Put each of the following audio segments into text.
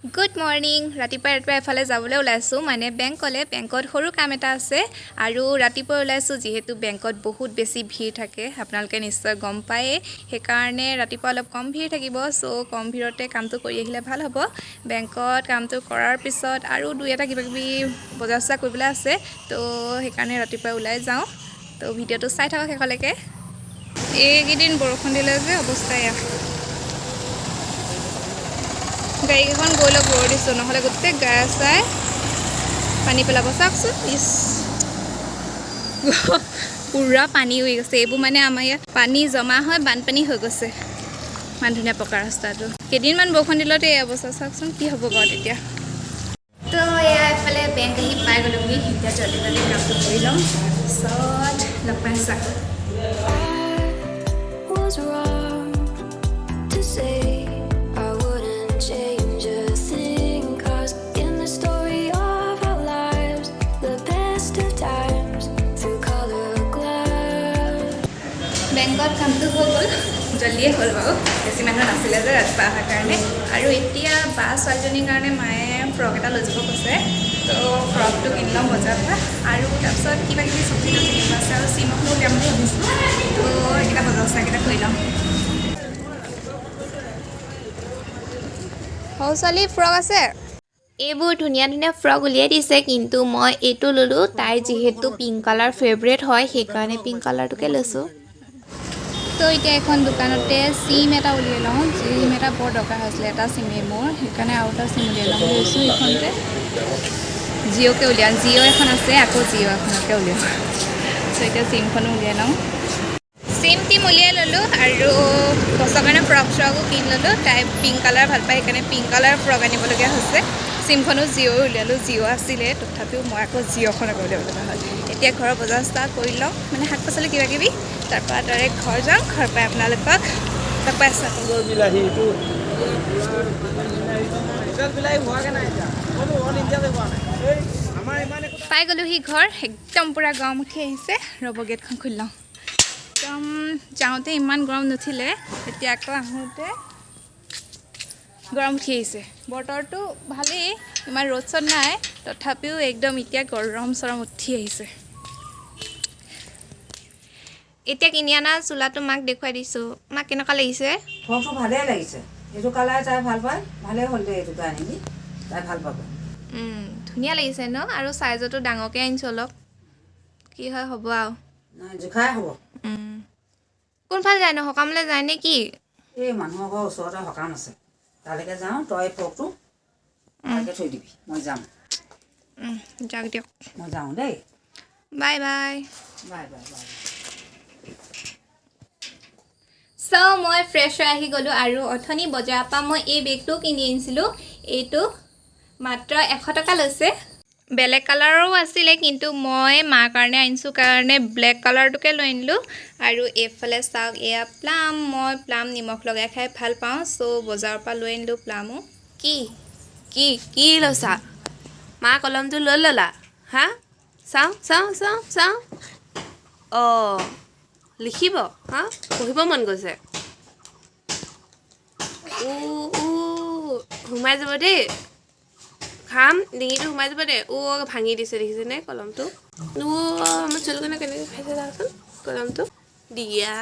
Good morning. ৰাতিপুৱা এফালে যাবলৈ ওলাইছোঁ, মানে বেংকত সৰু কাম এটা আছে আৰু ৰাতিপুৱা ওলাইছোঁ যিহেতু বেংকত বহুত বেছি ভিৰ থাকে, আপোনালোকে নিশ্চয় গম পায়েই। সেইকাৰণে ৰাতিপুৱা অলপ কম ভিৰ থাকিব, কম ভিৰতে কামটো কৰি আহিলে ভাল হ'ব। বেংকত কামটো কৰাৰ পিছত আৰু দুই এটা কিবাকিবি বজাৰ চজাৰ কৰিবলৈ আছে, সেইকাৰণে ৰাতিপুৱা ওলাই যাওঁ। ভিডিঅ'টো চাই থাকক শেষলৈকে। এইকেইদিন বৰষুণ দিলে যে অৱস্থা এয়া। গাড়ীকেইখন গৈ লওক ৰৈ দিছোঁ, নহ'লে গোটেই গায়ে চাই পানী পেলাব। চাওকচোন, পূৰা পানী হৈ গৈছে। এইবোৰ মানে আমাৰ ইয়াত পানী জমা হয়, বানপানী হৈ গৈছে। ইমান ধুনীয়া পকা ৰাস্তাটো। কেইদিনমান বৰষুণ দিলতে এই অৱস্থা, চাওকচোন কি হ'ব বাৰু তেতিয়া। এয়া এফালে বেংক আহি পাই গ'লোহি। এতিয়া জলদি কামটো কৰি লওঁ, তাৰপিছত লগ পাই চাওক। বেংকত কামটো হৈ গ'ল, জল্দিয়ে হ'ল বাৰু, বেছি মানুহ নাছিলে যে ৰাতিপুৱা অহাৰ কাৰণে। আৰু এতিয়া বা ছোৱালীজনীৰ কাৰণে মায়ে ফ্ৰক এটা লৈ যাব কৈছে, ফ্ৰকটো কিনি ল'ম বজাৰৰ পৰা। আৰু তাৰপিছত কিবাকিবি চব্জি কিনিব আছে আৰু চিমখনো উলিয়াম বুলি ভাবিছোঁ, এইকেইটা বজাৰ চজাৰকেইটা কৰি ল'ম। সৰু ছোৱালী ফ্ৰক আছে? এইবোৰ ধুনীয়া ধুনীয়া ফ্ৰক উলিয়াই দিছে, কিন্তু মই এইটো ল'লোঁ। তাইৰ যিহেতু পিংক কালাৰ ফেভৰেট হয়, সেইকাৰণে পিংক কালাৰটোকে লৈছোঁ। এতিয়া এখন দোকানতে চিম এটা উলিয়াই লওঁ। চিম এটা বৰ দৰকাৰ হৈছিলে, এটা চিমেই মোৰ, সেইকাৰণে আৰু এটা চিম উলিয়াই ল'ম বুলি ভাবিছোঁ। এইখনতে জিঅ'কে উলিয়াওঁ, জিঅ' এখন আছে, আকৌ জিঅ' এখনকে উলিয়াওঁ। এতিয়া চিমখনো উলিয়াই লওঁ। চিম উলিয়াই ল'লোঁ আৰু গছৰ কাৰণে ফ্ৰক চ্ৰকো কিনি ল'লোঁ। তাই পিংক কালাৰ ভাল পায়, সেইকাৰণে পিংক কালাৰ ফ্ৰক আনিবলগীয়া হৈছে। চিমখনো জিঅ' উলিয়ালোঁ, জিঅ' আছিলে, তথাপিও মই আকৌ জিঅ'খন আকৌ উলিয়াব লগা হ'ল। এতিয়া ঘৰৰ বজাৰ চজাৰ কৰি লওঁ, মানে শাক পাচলি কিবাকিবি, তাৰপৰা ডাইৰেক্ট ঘৰ যাওঁ। ঘৰ পাই আপোনালোকক লগ পাই আছোঁ। পাই গ'লোহি ঘৰ, একদম পূৰা গৰম উঠি আহিছে। ৰ'ব গেটখন খুলি লওঁ। একদম যাওঁতে ইমান গৰম নুঠিলে, এতিয়া আকৌ আহোঁতে গৰম উঠি আহিছে। বতৰটো ভালেই, ইমান ৰ'দ চদ নাই, তথাপিও একদম এতিয়া গৰম চৰম উঠি আহিছে। এতিয়া কিনি অনা চোলাটো মাক দেখুৱাই দিছোঁ। মাক কেনেকুৱা লাগিছে? ফ্ৰকটো ভালেই লাগিছে, এইটো কালাৰ তাই ভাল পায়, ভালেই হ'ল দে, এইটোকে আনিবি, তাই ভাল পাব। ধুনীয়া লাগিছে ন? আৰু চাইজতো ডাঙৰকৈ আনিছোঁ অলপ, কি হয় হ'ব আৰু। নাই জোখাই হ'ব। কোনফালে যায় ন? সকামলৈ যায় নে কি? এই মানুহৰ ঘৰৰ ওচৰতে সকাম আছে, তালৈকে যাওঁ। তই ফ্ৰকটো ভালকৈ থৈ দিবি, মই যাম। যাওক দিয়ক, মই যাওঁ দেই। Bye bye. Bye bye bye. মই ফ্ৰেছ হৈ আহি গ'লোঁ আৰু অথনি বজাৰৰ পৰা মই এই বেগটো কিনি আনিছিলোঁ। এইটো মাত্ৰ 100 টকা লৈছে। বেলেগ কালাৰৰো আছিলে, কিন্তু মই মাৰ কাৰণে আনিছোঁ কাৰণে ব্লেক কালাৰটোকে লৈ আনিলোঁ। আৰু এইফালে চাওক, এয়া প্লাম। মই প্লাম নিমখ লগাই খাই ভাল পাওঁ, বজাৰৰ পৰা লৈ আনিলোঁ প্লামো। কি লৈছা? মা কলমটো লৈ ল'লা? হা? চাওঁ। অঁ, লিখিব? হা? পঢ়িব মন গৈছে? সোমাই যাব দেই, খাম, ডিঙিটো সোমাই যাব দেই। ভাঙি দিছে, দেখিছেনে কলমটো? আমাৰ ছোৱালীজনীয়ে কেনেকৈ খাইছে চাচোন কলমটো। দিয়া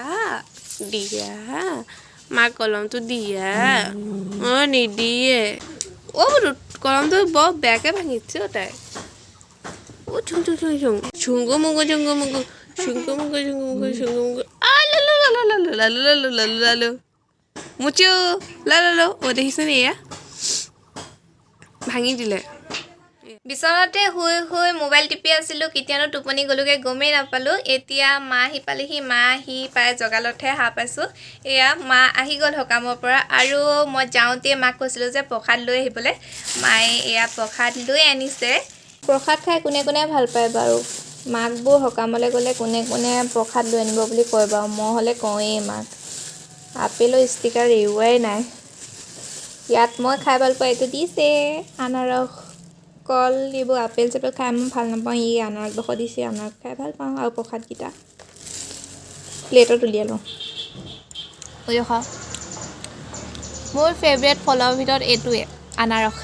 মাক কলমটো দিয়া। নিদিয়ে। কলমটো বৰ বেয়াকৈ ভাঙিছে তাই। ঝুংগু মুংগু মুচু লালো। দেখিছেনে? এয়া ভাঙি দিলে। বিচনাতে শুই মোবাইল টিপি আছিলোঁ, কেতিয়ানো টোপনি গ'লোগৈ গমেই নাপালোঁ। এতিয়া মা আহি পালেহি, মা আহি পাই জগালতহে সাৰ পাইছোঁ। এয়া মা আহি গ'ল সকামৰ পৰা, আৰু মই যাওঁতে মাক কৈছিলোঁ যে প্ৰসাদ লৈ আহিবলৈ। মায়ে এয়া প্ৰসাদ লৈ আনিছে। প্ৰসাদ খাই কোনে কোনে ভাল পায় বাৰু? মাকবোৰ সকামলৈ গ'লে কোনে কোনে প্ৰসাদ লৈ আনিব বুলি কয় বাৰু? মই হ'লে কওঁৱেই মাক। আপেলৰ ষ্টিকাৰ এৰুৱাই নাই। ইয়াত মই খাই ভাল পোৱা এইটো দিছে, আনাৰস, কল, এইবোৰ আপেল চাপেল খাই মই ভাল নাপাওঁ। আনাৰসডোখৰ দিছে, আনাৰস খাই ভাল পাওঁ। আৰু প্ৰসাদকেইটা প্লেটত উলিয়াই লওঁ। মোৰ ফেভৰেট ফলৰ ভিতৰত এইটোৱে। আনাৰস